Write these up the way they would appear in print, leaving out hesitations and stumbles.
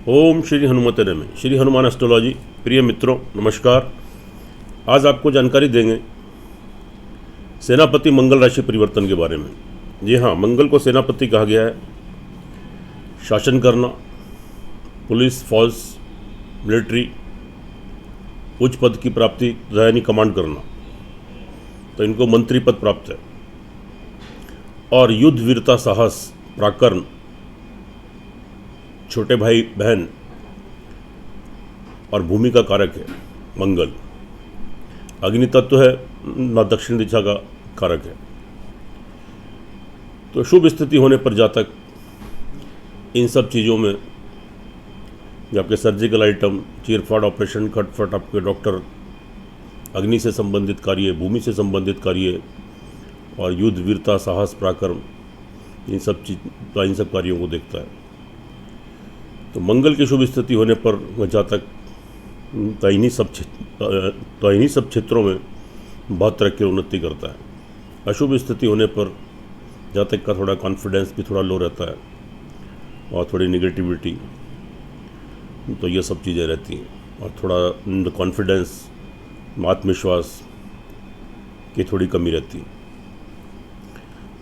ओम श्री हनुमते नमः। श्री हनुमान एस्ट्रोलॉजी। प्रिय मित्रों नमस्कार। आज आपको जानकारी देंगे सेनापति मंगल राशि परिवर्तन के बारे में। जी हाँ, मंगल को सेनापति कहा गया है। शासन करना, पुलिस, फौज, मिलिट्री, उच्च पद की प्राप्ति यानी कमांड करना, तो इनको मंत्री पद प्राप्त है। और युद्ध, वीरता, साहस, पराक्रम, छोटे भाई बहन और भूमि का कारक है मंगल। अग्नि तत्व है, न दक्षिण दिशा का कारक है। तो शुभ स्थिति होने पर जातक इन सब चीज़ों में, जो आपके सर्जिकल आइटम, चीरफाड़ ऑपरेशन, खटफट, आपके डॉक्टर, अग्नि से संबंधित कार्य, भूमि से संबंधित कार्य और युद्ध, वीरता, साहस, पराक्रम, इन सब कार्यों को देखता है। तो मंगल की शुभ स्थिति होने पर वह जातक इन्हीं सब क्षेत्रों में बहुत तरह की उन्नति करता है। अशुभ स्थिति होने पर जातक का थोड़ा कॉन्फिडेंस भी थोड़ा लो रहता है और थोड़ी निगेटिविटी, तो ये सब चीज़ें रहती हैं। और थोड़ा कॉन्फिडेंस, आत्मविश्वास की थोड़ी कमी रहती है।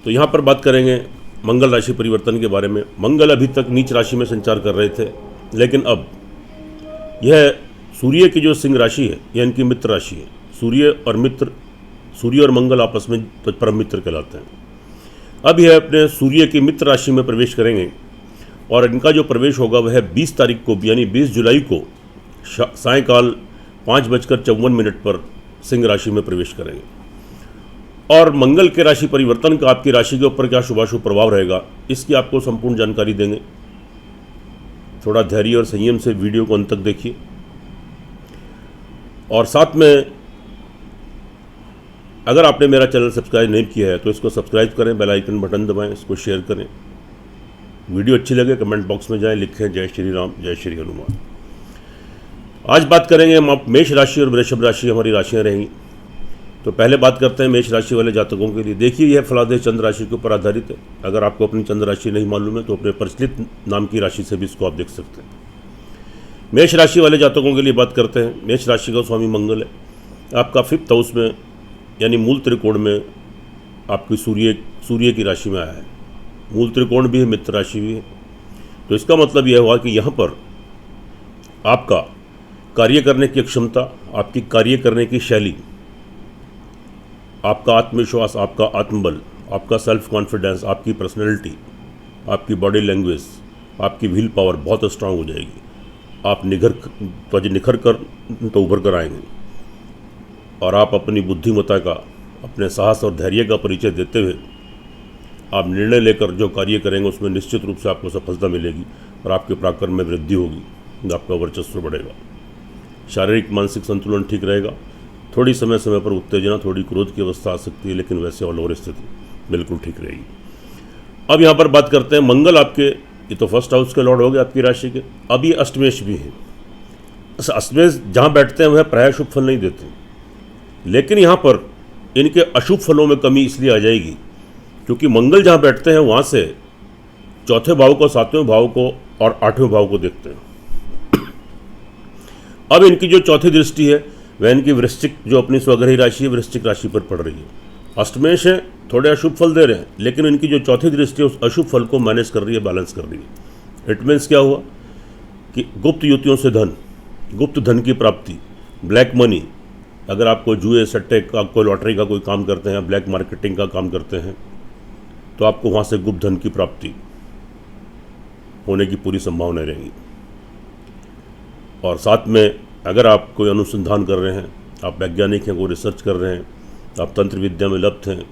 तो यहाँ पर बात करेंगे मंगल राशि परिवर्तन के बारे में। मंगल अभी तक नीच राशि में संचार कर रहे थे, लेकिन अब यह सूर्य की जो सिंह राशि है, यह इनकी मित्र राशि है। सूर्य और मंगल आपस में तो परम मित्र कहलाते हैं। अब यह अपने सूर्य की मित्र राशि में प्रवेश करेंगे और इनका जो प्रवेश होगा वह 20 तारीख को यानी 20 जुलाई को सायंकाल 5:54 पर सिंह राशि में प्रवेश करेंगे। और मंगल के राशि परिवर्तन का आपकी राशि के ऊपर क्या शुभाशुभ प्रभाव रहेगा, इसकी आपको संपूर्ण जानकारी देंगे। थोड़ा धैर्य और संयम से वीडियो को अंत तक देखिए। और साथ में अगर आपने मेरा चैनल सब्सक्राइब नहीं किया है तो इसको सब्सक्राइब करें, बेल आइकन बटन दबाएं, इसको शेयर करें। वीडियो अच्छी लगे कमेंट बॉक्स में जाएं, लिखें जय श्री राम, जय श्री हनुमान। आज बात करेंगे हम मेष राशि और वृषभ राशि, हमारी राशियाँ रहेंगी। तो पहले बात करते हैं मेष राशि वाले जातकों के लिए। देखिए, यह फलादेश चंद्र राशि के ऊपर आधारित है। अगर आपको अपनी चंद्र राशि नहीं मालूम है तो अपने प्रचलित नाम की राशि से भी इसको आप देख सकते हैं। मेष राशि वाले जातकों के लिए बात करते हैं। मेष राशि का स्वामी मंगल है। आपका 5th हाउस में यानी मूल त्रिकोण में आपकी सूर्य की राशि में आया है। मूल त्रिकोण भी है, मित्र राशि भी है। तो इसका मतलब यह हुआ कि यहाँ पर आपका कार्य करने की क्षमता, आपकी कार्य करने की शैली, आपका आत्मविश्वास, आपका आत्मबल, आपका सेल्फ कॉन्फिडेंस, आपकी पर्सनैलिटी, आपकी बॉडी लैंग्वेज, आपकी व्हील पावर बहुत स्ट्रांग हो जाएगी। आप निखर कर तो उभर कर आएंगे और आप अपनी बुद्धिमत्ता का, अपने साहस और धैर्य का परिचय देते हुए आप निर्णय लेकर जो कार्य करेंगे उसमें निश्चित रूप से आपको सफलता मिलेगी और आपके पराक्रम में वृद्धि होगी, आपका वर्चस्व बढ़ेगा। शारीरिक मानसिक संतुलन ठीक रहेगा। थोड़ी समय पर उत्तेजना, थोड़ी क्रोध की अवस्था आ सकती है, लेकिन वैसे ऑल ओवर स्थिति बिल्कुल ठीक रहेगी। अब यहाँ पर बात करते हैं मंगल आपके, ये तो 1st हाउस के लॉर्ड हो गए आपकी राशि के। अब ये अष्टमेश भी है। अष्टमेश जहाँ बैठते हैं वह प्रायः शुभ फल नहीं देते, लेकिन यहाँ पर इनके अशुभ फलों में कमी इसलिए आ जाएगी क्योंकि मंगल जहाँ बैठते हैं वहाँ से 4थे भाव को, 7वें भाव को और 8वें भाव को देखते हैं। अब इनकी जो 4थी दृष्टि है वह इनकी वृश्चिक, जो अपनी स्वग्रही राशि है, वृश्चिक राशि पर पड़ रही है। अष्टमेश है, थोड़े अशुभ फल दे रहे हैं, लेकिन इनकी जो 4थी दृष्टि है उस अशुभ फल को मैनेज कर रही है, बैलेंस कर रही है। इट मीन्स क्या हुआ कि गुप्त युतियों से धन, गुप्त धन की प्राप्ति, ब्लैक मनी, अगर आपको जुए, सट्टे का, कोई लॉटरी का कोई काम करते हैं, ब्लैक मार्केटिंग का काम करते हैं, तो आपको वहाँ से गुप्त धन की प्राप्ति होने की पूरी संभावना रहेगी। और साथ में अगर आप कोई अनुसंधान कर रहे हैं, आप वैज्ञानिक हैं, कोई रिसर्च कर रहे हैं, आप तंत्र विद्या में लिप्त हैं,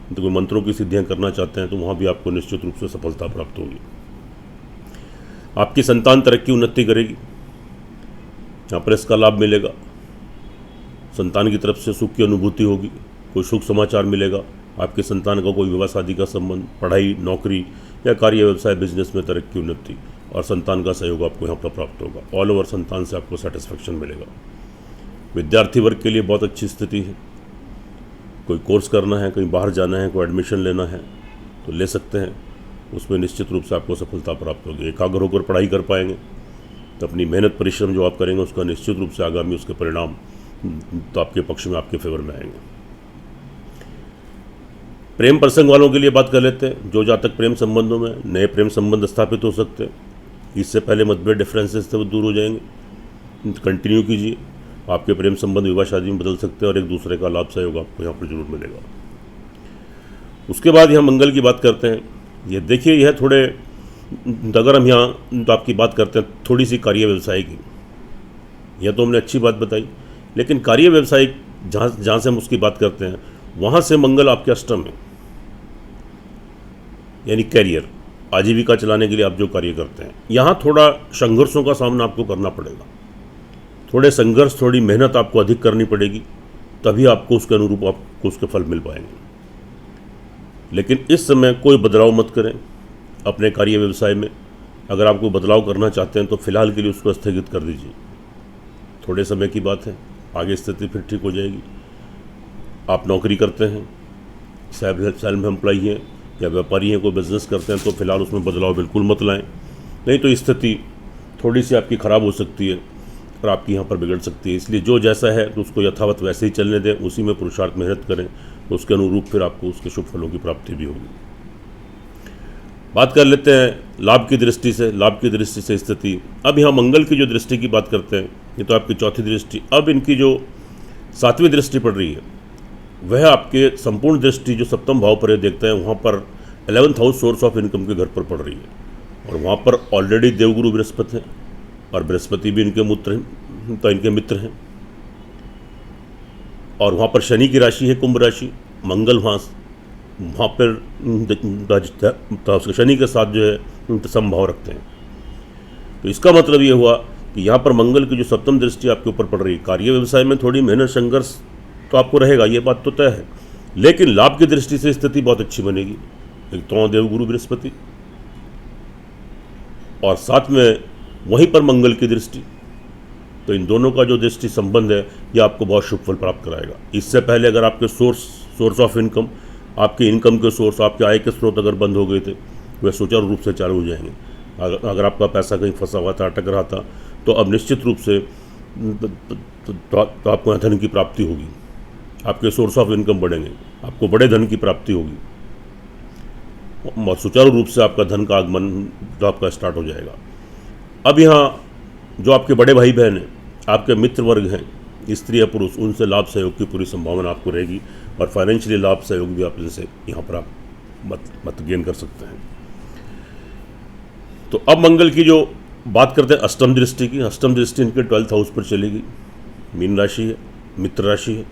तो कोई मंत्रों की सिद्धियां करना चाहते हैं, तो वहाँ भी आपको निश्चित रूप से सफलता प्राप्त होगी। आपकी संतान तरक्की उन्नति करेगी, यहाँ पर इसका लाभ मिलेगा। संतान की तरफ से सुख की अनुभूति होगी, कोई शुभ समाचार मिलेगा। आपके संतान का कोई विवाह शादी का संबंध, पढ़ाई, नौकरी या कार्य, व्यवसाय, बिजनेस में तरक्की उन्नति और संतान का सहयोग आपको यहाँ पर प्राप्त होगा। ऑल ओवर संतान से आपको सेटिस्फेक्शन मिलेगा। विद्यार्थी वर्ग के लिए बहुत अच्छी स्थिति है। कोई कोर्स करना है, कहीं बाहर जाना है, कोई एडमिशन लेना है तो ले सकते हैं। उसमें निश्चित रूप से आपको सफलता प्राप्त होगी। एकाग्र होकर पढ़ाई कर पाएंगे तो अपनी मेहनत परिश्रम जो आप करेंगे उसका निश्चित रूप से आगामी उसके परिणाम तो आपके पक्ष में, आपके फेवर में आएंगे। प्रेम प्रसंग वालों के लिए बात कर लेते हैं। जो जातक प्रेम संबंधों में, नए प्रेम संबंध स्थापित हो सकते हैं, इससे पहले मतभेद डिफरेंसेस थे वो दूर हो जाएंगे। कंटिन्यू कीजिए, आपके प्रेम संबंध विवाह शादी में बदल सकते हैं और एक दूसरे का लाभ सहयोग आपको यहाँ पर जरूर मिलेगा। उसके बाद यहाँ मंगल की बात करते हैं। ये देखिए, यह थोड़े, अगर हम यहाँ तो आपकी बात करते हैं थोड़ी सी कार्य व्यवसाय की, यह तो हमने अच्छी बात बताई, लेकिन कार्य व्यवसाय जहाँ से हम उसकी बात करते हैं वहाँ से मंगल आपके अष्टम है, यानी कैरियर, आजीविका चलाने के लिए आप जो कार्य करते हैं, यहाँ थोड़ा संघर्षों का सामना आपको करना पड़ेगा। थोड़े संघर्ष, थोड़ी मेहनत आपको अधिक करनी पड़ेगी, तभी आपको उसके अनुरूप आपको उसके फल मिल पाएंगे। लेकिन इस समय कोई बदलाव मत करें अपने कार्य व्यवसाय में। अगर आपको बदलाव करना चाहते हैं तो फिलहाल के लिए उसको स्थगित कर दीजिए, थोड़े समय की बात है, आगे स्थिति फिर ठीक हो जाएगी। आप नौकरी करते हैं, सेल्फ एम्प्लॉय हैं या व्यापारी हैं, कोई बिजनेस करते हैं, तो फिलहाल उसमें बदलाव बिल्कुल मत लाएं, नहीं तो स्थिति थोड़ी सी आपकी ख़राब हो सकती है और आपकी यहाँ पर बिगड़ सकती है। इसलिए जो जैसा है तो उसको यथावत वैसे ही चलने दें, उसी में पुरुषार्थ मेहनत करें, तो उसके अनुरूप फिर आपको उसके शुभ फलों की प्राप्ति भी होगी। बात कर लेते हैं लाभ की दृष्टि से। लाभ की दृष्टि से स्थिति, अब यहाँ मंगल की जो दृष्टि की बात करते हैं, ये तो आपकी चौथी दृष्टि। अब इनकी जो सातवीं दृष्टि पड़ रही है वह आपके संपूर्ण दृष्टि जो सप्तम भाव पर देखते हैं, वहाँ पर 11th house source of income के घर पर पड़ रही है। और वहाँ पर ऑलरेडी देवगुरु बृहस्पति हैं और बृहस्पति भी इनके मित्र हैं। और वहाँ पर शनि की राशि है कुंभ राशि, मंगल वहाँ पर शनि के साथ जो है समभाव रखते हैं। तो इसका मतलब ये हुआ कि यहाँ पर मंगल की जो सप्तम दृष्टि आपके ऊपर पड़ रही है, कार्य व्यवसाय में थोड़ी मेहनत संघर्ष तो आपको रहेगा, ये बात तो तय है, लेकिन लाभ की दृष्टि से स्थिति बहुत अच्छी बनेगी। एक तो देवगुरु बृहस्पति और साथ में वहीं पर मंगल की दृष्टि, तो इन दोनों का जो दृष्टि संबंध है ये आपको बहुत शुभ फल प्राप्त कराएगा। इससे पहले अगर आपके सोर्स ऑफ इनकम, आपके इनकम के सोर्स, आपके आय के स्रोत अगर बंद हो गए थे, वह सुचारू रूप से चालू हो जाएंगे। अगर आपका पैसा कहीं फंसा हुआ था, अटक रहा था, तो अब निश्चित रूप से तो आपको धन की प्राप्ति होगी, आपके सोर्स ऑफ इनकम बढ़ेंगे, आपको बड़े धन की प्राप्ति होगी और सुचारू रूप से आपका धन का आगमन जो आपका स्टार्ट हो जाएगा। अब यहाँ जो आपके बड़े भाई बहन हैं, आपके मित्र वर्ग हैं, स्त्री या पुरुष, उनसे लाभ सहयोग की पूरी संभावना आपको रहेगी और फाइनेंशियली लाभ सहयोग भी आप इनसे यहाँ पर आप मत गेन कर सकते हैं। तो अब मंगल की जो बात करते हैं अष्टम दृष्टि की, अष्टम दृष्टि इनके 12th हाउस पर चलेगी। मीन राशि है, मित्र राशि है।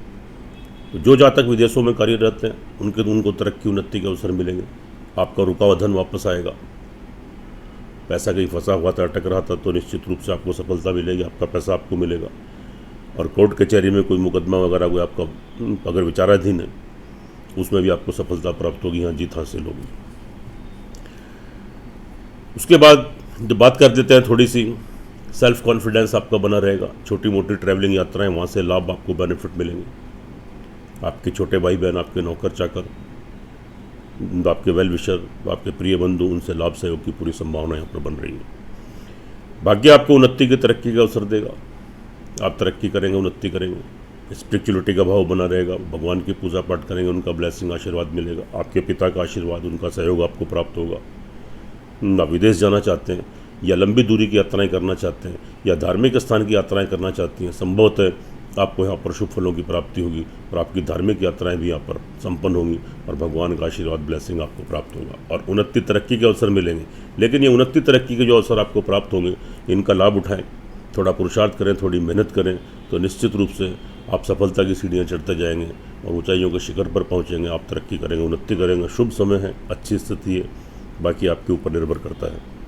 तो जो जातक विदेशों में कार्यरत हैं उनको तरक्की उन्नति के अवसर मिलेंगे, आपका रुका हुआ धन वापस आएगा। पैसा कहीं फंसा हुआ था, अटक रहा था, तो निश्चित रूप से आपको सफलता मिलेगी, आपका पैसा आपको मिलेगा। और कोर्ट कचहरी में कोई मुकदमा वगैरह कोई आपका अगर विचाराधीन है, उसमें भी आपको सफलता प्राप्त होगी, यहाँ जीत हासिल होगी। उसके बाद जब बात कर देते हैं थोड़ी सी, सेल्फ कॉन्फिडेंस आपका बना रहेगा। छोटी मोटी ट्रैवलिंग यात्राएं, वहाँ से लाभ आपको बेनिफिट मिलेंगे। आपके छोटे भाई बहन, आपके नौकर चाकर, आपके वेल विशर, आपके प्रिय बंधु, उनसे लाभ सहयोग की पूरी संभावना यहाँ पर बन रही है। भाग्य आपको उन्नति की तरक्की का अवसर देगा, आप तरक्की करेंगे, उन्नति करेंगे। स्पिरिचुअलिटी का भाव बना रहेगा, भगवान की पूजा पाठ करेंगे, उनका ब्लेसिंग आशीर्वाद मिलेगा, आपके पिता का आशीर्वाद, उनका सहयोग आपको प्राप्त होगा। आप विदेश जाना चाहते हैं या लंबी दूरी की यात्राएं करना चाहते हैं या धार्मिक स्थान की यात्राएं करना चाहती हैं, संभवतः आपको यहाँ पर शुभ फलों की प्राप्ति होगी और आपकी धार्मिक यात्राएं भी यहाँ पर संपन्न होंगी और भगवान का आशीर्वाद, ब्लेसिंग आपको प्राप्त होगा और उन्नति तरक्की के अवसर मिलेंगे। लेकिन ये उन्नति तरक्की के जो अवसर आपको प्राप्त होंगे, इनका लाभ उठाएं, थोड़ा पुरुषार्थ करें, थोड़ी मेहनत करें, तो निश्चित रूप से आप सफलता की सीढ़ियाँ चढ़ते जाएंगे और ऊंचाइयों के शिखर पर पहुँचेंगे। आप तरक्की करेंगे, उन्नति करेंगे। शुभ समय है, अच्छी स्थिति है, बाकी आपके ऊपर निर्भर करता है।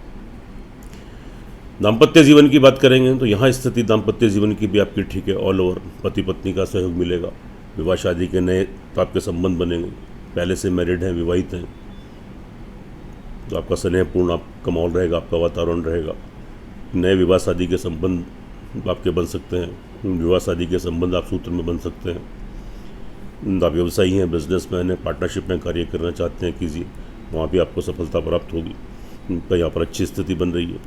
दाम्पत्य जीवन की बात करेंगे तो यहाँ स्थिति दाम्पत्य जीवन की भी आपकी ठीक है। ऑल ओवर पति पत्नी का सहयोग मिलेगा, विवाह शादी के नए तो आपके संबंध बनेंगे। पहले से मैरिड हैं, विवाहित हैं, तो आपका स्नेहपूर्ण आपका माहौल रहेगा, आपका वातावरण रहेगा। नए विवाह शादी के संबंध आपके बन सकते हैं, विवाह शादी के संबंध आप सूत्र में बन सकते हैं। आप व्यवसायी हैं, बिजनेसमैन हैं, पार्टनरशिप में कार्य करना चाहते हैं, कीजिए। वहाँ भी आपको सफलता प्राप्त होगी। तो यहाँ पर अच्छी स्थिति बन रही है।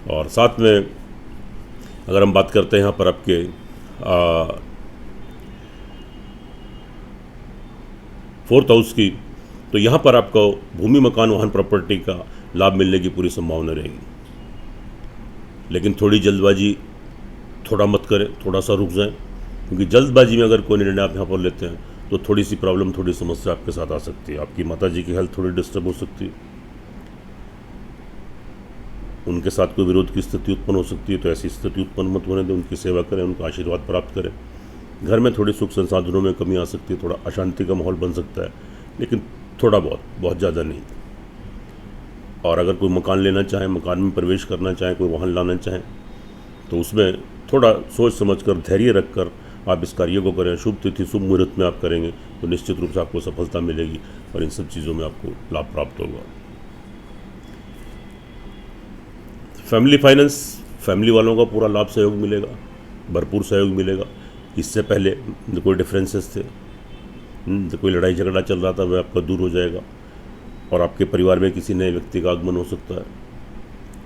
और साथ में अगर हम बात करते हैं यहाँ पर आपके 4th हाउस की, तो यहाँ पर आपको भूमि मकान वाहन प्रॉपर्टी का लाभ मिलने की पूरी संभावना रहेगी। लेकिन थोड़ी जल्दबाजी थोड़ा मत करें, थोड़ा सा रुक जाएं, क्योंकि जल्दबाजी में अगर कोई निर्णय आप यहाँ पर लेते हैं तो थोड़ी सी प्रॉब्लम, थोड़ी समस्या आपके साथ आ सकती है। आपकी माताजी की हेल्थ थोड़ी डिस्टर्ब हो सकती है, उनके साथ कोई विरोध की स्थिति उत्पन्न हो सकती है। तो ऐसी स्थिति उत्पन्न मत होने दें, उनकी सेवा करें, उनका आशीर्वाद प्राप्त करें। घर में थोड़ी सुख संसाधनों में कमी आ सकती है, थोड़ा अशांति का माहौल बन सकता है, लेकिन थोड़ा बहुत ज़्यादा नहीं। और अगर कोई मकान लेना चाहे, मकान में प्रवेश करना चाहे, कोई वाहन लाना चाहे, तो उसमें थोड़ा सोच समझकर, धैर्य रखकर आप इस कार्य को करें। शुभ तिथि शुभ मुहूर्त में आप करेंगे तो निश्चित रूप से आपको सफलता मिलेगी और इन सब चीज़ों में आपको लाभ प्राप्त होगा। फैमिली फाइनेंस, फैमिली वालों का पूरा लाभ सहयोग मिलेगा, भरपूर सहयोग मिलेगा। इससे पहले जो कोई डिफरेंसेस थे, जो कोई लड़ाई झगड़ा चल रहा था, वह आपका दूर हो जाएगा और आपके परिवार में किसी नए व्यक्ति का आगमन हो सकता है।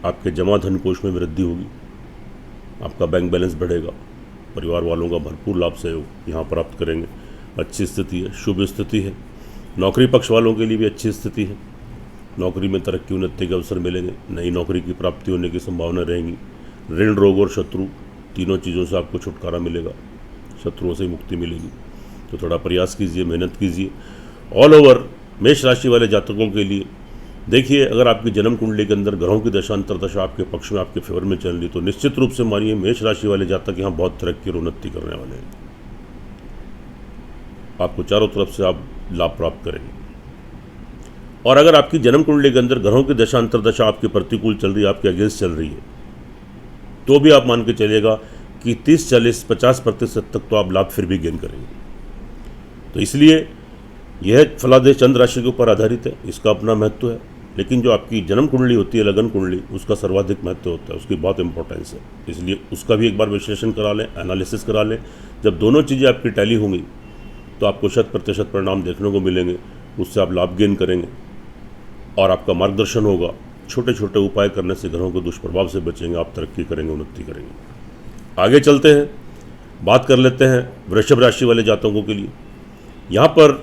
आपके जमा धन कोष में वृद्धि होगी, आपका बैंक बैलेंस बढ़ेगा, परिवार वालों का भरपूर लाभ सहयोग यहाँ प्राप्त करेंगे। अच्छी स्थिति है, शुभ स्थिति है। नौकरी पक्ष वालों के लिए भी अच्छी स्थिति है। नौकरी में तरक्की उन्नति के अवसर मिलेंगे, नई नौकरी की प्राप्ति होने की संभावना रहेंगी। ऋण, रोग और शत्रु, तीनों चीज़ों से आपको छुटकारा मिलेगा, शत्रुओं से मुक्ति मिलेगी। तो थोड़ा प्रयास कीजिए, मेहनत कीजिए। ऑल ओवर मेष राशि वाले जातकों के लिए देखिए, अगर आपकी जन्म कुंडली के अंदर ग्रहों की दशा अंतर्दशा आपके पक्ष में, आपके फेवर में चल रही, तो निश्चित रूप से मानिए मेष राशि वाले जातक यहाँ बहुत तरक्की और उन्नति करने वाले हैं। आपको चारों तरफ से आप लाभ प्राप्त करेंगे। और अगर आपकी जन्म कुंडली के अंदर ग्रहों की दशा अंतर्दशा आपके प्रतिकूल चल रही है, आपके अगेंस्ट चल रही है, तो भी आप मान के चलिएगा कि 30, 40, 50% तक तो आप लाभ फिर भी गेन करेंगे। तो इसलिए यह फलादेश चंद्र राशि के ऊपर आधारित है, इसका अपना महत्व है। लेकिन जो आपकी जन्म कुंडली होती है, लगन कुंडली, उसका सर्वाधिक महत्व होता है, उसकी बहुत इंपॉर्टेंस है। इसलिए उसका भी एक बार विश्लेषण करा लें, एनालिसिस करा लें। जब दोनों चीज़ें आपकी टैली होंगी तो आपको 100% परिणाम देखने को मिलेंगे, उससे आप लाभ गेन करेंगे और आपका मार्गदर्शन होगा। छोटे छोटे उपाय करने से ग्रहों के दुष्प्रभाव से बचेंगे, आप तरक्की करेंगे, उन्नति करेंगे। आगे चलते हैं, बात कर लेते हैं वृषभ राशि वाले जातकों के लिए। यहाँ पर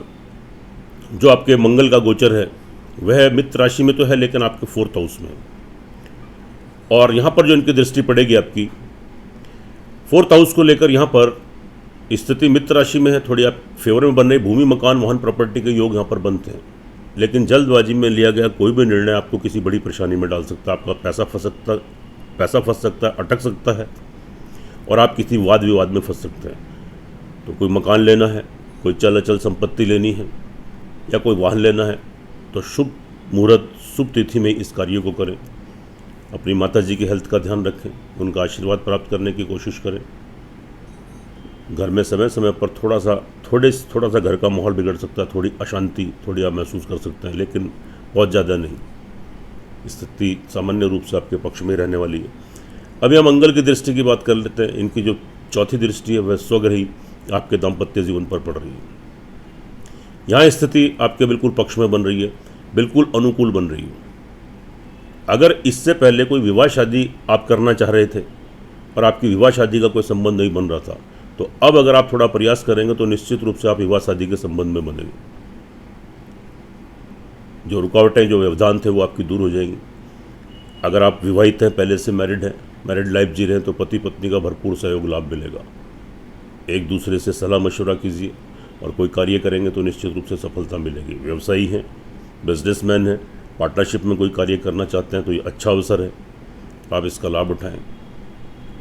जो आपके मंगल का गोचर है वह मित्र राशि में तो है, लेकिन आपके 4th हाउस में है। और यहाँ पर जो इनकी दृष्टि पड़ेगी आपकी 4th हाउस को लेकर, यहाँ पर स्थिति मित्र राशि में है, थोड़ी आप फेवर में बन रही। भूमि मकान वाहन प्रॉपर्टी के योग यहाँ पर बनते हैं, लेकिन जल्दबाजी में लिया गया कोई भी निर्णय आपको किसी बड़ी परेशानी में डाल सकता है। आपका पैसा फंस सकता है, अटक सकता है और आप किसी वाद विवाद में फंस सकते हैं। तो कोई मकान लेना है, कोई चल अचल संपत्ति लेनी है या कोई वाहन लेना है, तो शुभ मुहूर्त, शुभ तिथि में इस कार्य को करें। अपनी माताजी की हेल्थ का ध्यान रखें, उनका आशीर्वाद प्राप्त करने की कोशिश करें। घर में समय समय पर थोड़ा सा घर का माहौल बिगड़ सकता है, थोड़ी अशांति थोड़ी आप महसूस कर सकते हैं, लेकिन बहुत ज़्यादा नहीं। स्थिति सामान्य रूप से आपके पक्ष में रहने वाली है। अभी हम मंगल की दृष्टि की बात कर लेते हैं। इनकी जो 4थी दृष्टि है वह स्वग्रही आपके दाम्पत्य जीवन पर पड़ रही है। यहाँ स्थिति आपके बिल्कुल पक्ष में बन रही है, बिल्कुल अनुकूल बन रही है। अगर इससे पहले कोई विवाह शादी आप करना चाह रहे थे और आपकी विवाह शादी का कोई संबंध नहीं बन रहा था, तो अब अगर आप थोड़ा प्रयास करेंगे तो निश्चित रूप से आप विवाह शादी के संबंध में बनेंगे। जो रुकावटें, जो व्यवधान थे, वो आपकी दूर हो जाएंगी। अगर आप विवाहित हैं, पहले से मैरिड हैं, मैरिड लाइफ जी रहे हैं, तो पति पत्नी का भरपूर सहयोग लाभ मिलेगा। एक दूसरे से सलाह मशवरा कीजिए और कोई कार्य करेंगे तो निश्चित रूप से सफलता मिलेगी। व्यवसायी हैं, बिजनेसमैन हैं, पार्टनरशिप में कोई कार्य करना चाहते हैं तो ये अच्छा अवसर है, आप इसका लाभ उठाएं।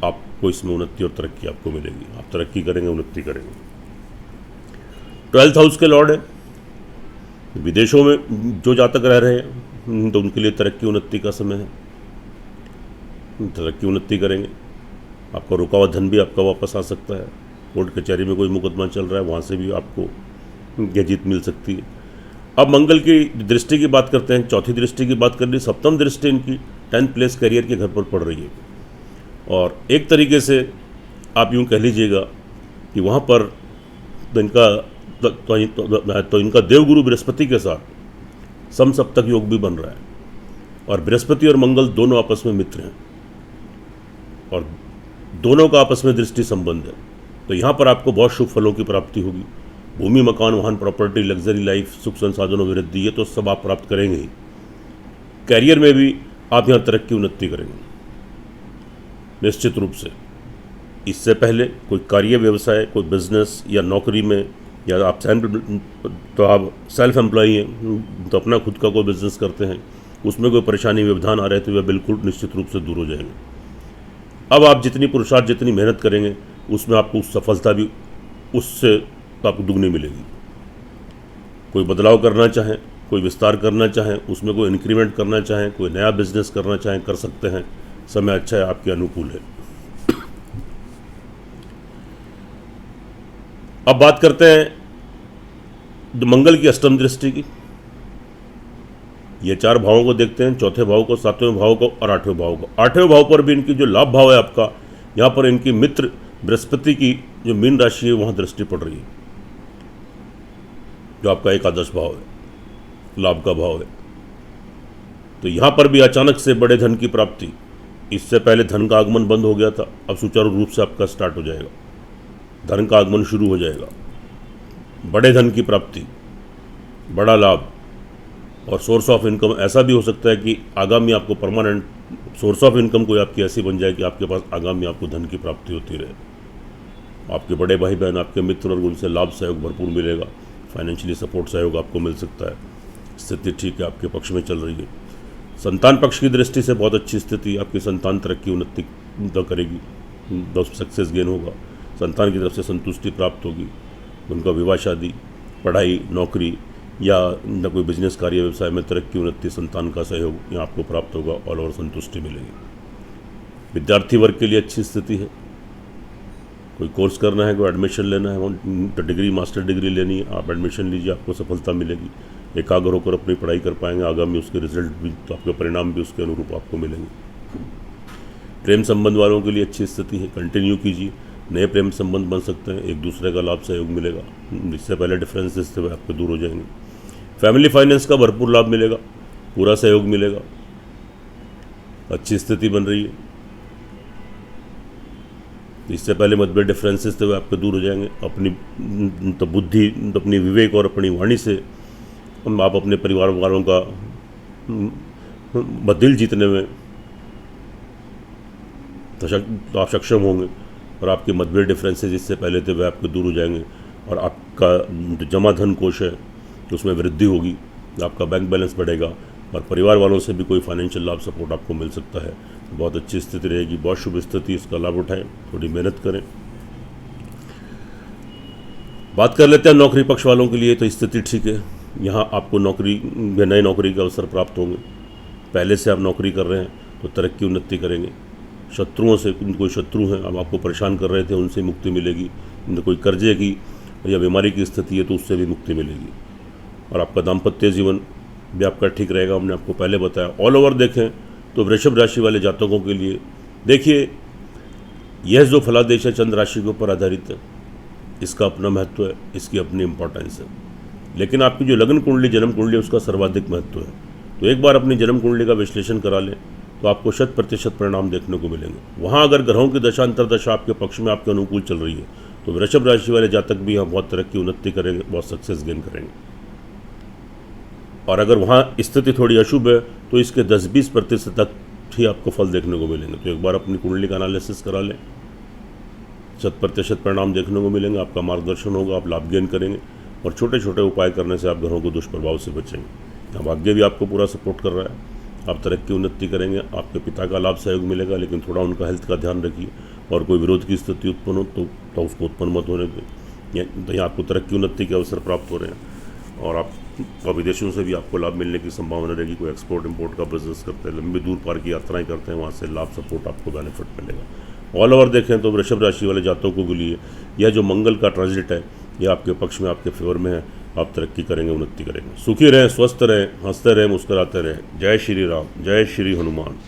आपको इसमें उन्नति और तरक्की आपको मिलेगी, आप तरक्की करेंगे, उन्नति करेंगे। 12th हाउस के लॉर्ड है, विदेशों में जो जातक रह रहे हैं तो उनके लिए तरक्की उन्नति का समय है, तरक्की उन्नति करेंगे। आपका रुका हुआ धन भी आपका वापस आ सकता है। कोर्ट कचहरी में कोई मुकदमा चल रहा है, वहाँ से भी आपको यह जीत मिल सकती है। अब मंगल की दृष्टि की बात करते हैं, 4थी दृष्टि की बात कर ली। 7वीं दृष्टि इनकी 10th प्लेस करियर के घर पर पड़ रही है और एक तरीके से आप यूँ कह लीजिएगा कि वहाँ पर तो इनका देवगुरु बृहस्पति के साथ सम सप्तक योग भी बन रहा है और बृहस्पति और मंगल दोनों आपस में मित्र हैं और दोनों का आपस में दृष्टि संबंध है। तो यहाँ पर आपको बहुत शुभ फलों की प्राप्ति होगी। भूमि, मकान, वाहन, प्रॉपर्टी, लग्जरी लाइफ, सुख संसाधनों में वृद्धि, ये तो सब आप प्राप्त करेंगे ही। कैरियर में भी आप यहाँ तरक्की उन्नति करेंगे निश्चित रूप से। इससे पहले कोई कार्य, व्यवसाय, कोई बिजनेस या नौकरी में, या आप सेल्फ एम्प्लॉई हैं तो अपना खुद का कोई बिजनेस करते हैं, उसमें कोई परेशानी, व्यवधान आ रहे थे, वह बिल्कुल निश्चित रूप से दूर हो जाएंगे। अब आप जितनी पुरुषार्थ, जितनी मेहनत करेंगे उसमें आपको सफलता भी उससे आपको दुगनी मिलेगी। कोई बदलाव करना चाहें, कोई विस्तार करना चाहें, उसमें कोई इंक्रीमेंट करना चाहें, कोई नया बिजनेस करना चाहें, कर सकते हैं। समय अच्छा है, आपके अनुकूल है। अब बात करते हैं मंगल की अष्टम दृष्टि की। ये 4 भावों को देखते हैं, चौथे भाव को, 7वें भाव को और 8वें भाव को। 8वें भाव पर भी इनकी जो लाभ भाव है आपका, यहाँ पर इनकी मित्र बृहस्पति की जो मीन राशि है वहाँ दृष्टि पड़ रही है, जो आपका एकादश भाव है, लाभ का भाव है। तो यहाँ पर भी अचानक से बड़े धन की प्राप्ति। इससे पहले धन का आगमन बंद हो गया था, अब सुचारू रूप से आपका स्टार्ट हो जाएगा, धन का आगमन शुरू हो जाएगा। बड़े धन की प्राप्ति, बड़ा लाभ और सोर्स ऑफ इनकम। ऐसा भी हो सकता है कि आगामी आपको परमानेंट सोर्स ऑफ इनकम कोई आपकी ऐसी बन जाए कि आपके पास आगामी आपको धन की प्राप्ति होती रहे। आपके बड़े भाई बहन, आपके मित्र और उनसे लाभ सहयोग भरपूर मिलेगा। फाइनेंशियली सपोर्ट सहयोग आपको मिल सकता है। स्थिति ठीक है, आपके पक्ष में चल रही है। संतान पक्ष की दृष्टि से बहुत अच्छी स्थिति। आपकी संतान तरक्की उन्नति करेगी, सक्सेस गेन होगा। संतान की तरफ से संतुष्टि प्राप्त होगी। उनका विवाह, शादी, पढ़ाई, नौकरी या न कोई बिजनेस, कार्य, व्यवसाय में तरक्की उन्नति, संतान का सहयोग यहाँ आपको प्राप्त होगा। ऑल ओवर संतुष्टि मिलेगी। विद्यार्थी वर्ग के लिए अच्छी स्थिति है। कोई कोर्स करना है, कोई एडमिशन लेना है, डिग्री, मास्टर डिग्री लेनी है, आप एडमिशन लीजिए, आपको सफलता मिलेगी। एकाग्र होकर अपनी पढ़ाई कर पाएंगे। आगामी उसके रिजल्ट भी, तो आपके परिणाम भी उसके अनुरूप आपको मिलेंगे। प्रेम संबंध वालों के लिए अच्छी स्थिति है, कंटिन्यू कीजिए। नए प्रेम संबंध बन सकते हैं, एक दूसरे का लाभ सहयोग मिलेगा। इससे पहले डिफरेंसेस थे आपके दूर हो जाएंगे। फैमिली फाइनेंस का भरपूर लाभ मिलेगा, पूरा सहयोग मिलेगा। अच्छी स्थिति बन रही है। इससे पहले मतभेद, डिफरेंसेस थे, आपके दूर हो जाएंगे। अपनी तो बुद्धि, अपनी विवेक और अपनी वाणी से आप अपने परिवार वालों का दिल जीतने में तो आप सक्षम होंगे और आपके मतभेद, डिफरेंसेस जिससे पहले थे वह आपके दूर हो जाएंगे और आपका जो जमा धन कोष है उसमें वृद्धि होगी। आपका बैंक बैलेंस बढ़ेगा और परिवार वालों से भी कोई फाइनेंशियल लाभ, सपोर्ट आपको मिल सकता है। बहुत अच्छी स्थिति रहेगी, बहुत शुभ स्थिति। इसका लाभ उठाएं, थोड़ी मेहनत करें। बात कर लेते हैं नौकरी पक्ष वालों के लिए। तो स्थिति ठीक है। यहाँ आपको नौकरी में नए नौकरी के अवसर प्राप्त होंगे। पहले से आप नौकरी कर रहे हैं तो तरक्की उन्नति करेंगे। शत्रुओं से, कोई शत्रु हैं अब आपको परेशान कर रहे थे, उनसे मुक्ति मिलेगी। कोई कर्जे की या बीमारी की स्थिति है तो उससे भी मुक्ति मिलेगी। और आपका दाम्पत्य जीवन भी आपका ठीक रहेगा, हमने आपको पहले बताया। ऑल ओवर देखें तो वृषभ राशि वाले जातकों के लिए देखिए, यह जो फलादेश है चंद्र राशि के ऊपर आधारित है। इसका अपना महत्व है, इसकी अपनी इंपॉर्टेंस है। लेकिन आपकी जो लग्न कुंडली, जन्म कुंडली, उसका सर्वाधिक महत्व है। तो एक बार अपनी जन्म कुंडली का विश्लेषण करा लें तो आपको 100% परिणाम देखने को मिलेंगे। वहाँ अगर ग्रहों की दशा अंतर्दशा आपके पक्ष में, आपके अनुकूल चल रही है तो वृषभ राशि वाले जातक भी यहाँ बहुत तरक्की उन्नति करेंगे, बहुत सक्सेस गेन करेंगे। और अगर वहाँ स्थिति थोड़ी अशुभ है तो इसके 10-20% तक ही आपको फल देखने को मिलेंगे। तो एक बार अपनी कुंडली का एनालिसिस करा लें, 100% परिणाम देखने को मिलेंगे। आपका मार्गदर्शन होगा, आप लाभ गेन करेंगे और छोटे छोटे उपाय करने से आप ग्रहों को दुष्प्रभाव से बचेंगे। भाग्य भी आपको पूरा सपोर्ट कर रहा है, आप तरक्की उन्नति करेंगे। आपके पिता का लाभ सहयोग मिलेगा, लेकिन थोड़ा उनका हेल्थ का ध्यान रखिए। और कोई विरोध की स्थिति उत्पन्न हो तो उसको उत्पन्न मत होने दें। तो यहाँ आपको तरक्की उन्नति के अवसर प्राप्त हो रहे हैं और आप विदेशों से भी आपको लाभ मिलने की संभावना रहेगी। कोई एक्सपोर्ट इम्पोर्ट का बिजनेस करते हैं, लंबी दूर पार की यात्राएं करते हैं, वहाँ से लाभ, सपोर्ट, आपको बेनिफिट मिलेगा। ऑल ओवर देखें तो वृषभ राशि वाले जातकों के लिए यह जो मंगल का ट्रांजिट है यह आपके पक्ष में, आपके फेवर में है। आप तरक्की करेंगे, उन्नति करेंगे। सुखी रहें, स्वस्थ रहें, हंसते रहें, मुस्कुराते रहें। जय श्री राम, जय श्री हनुमान।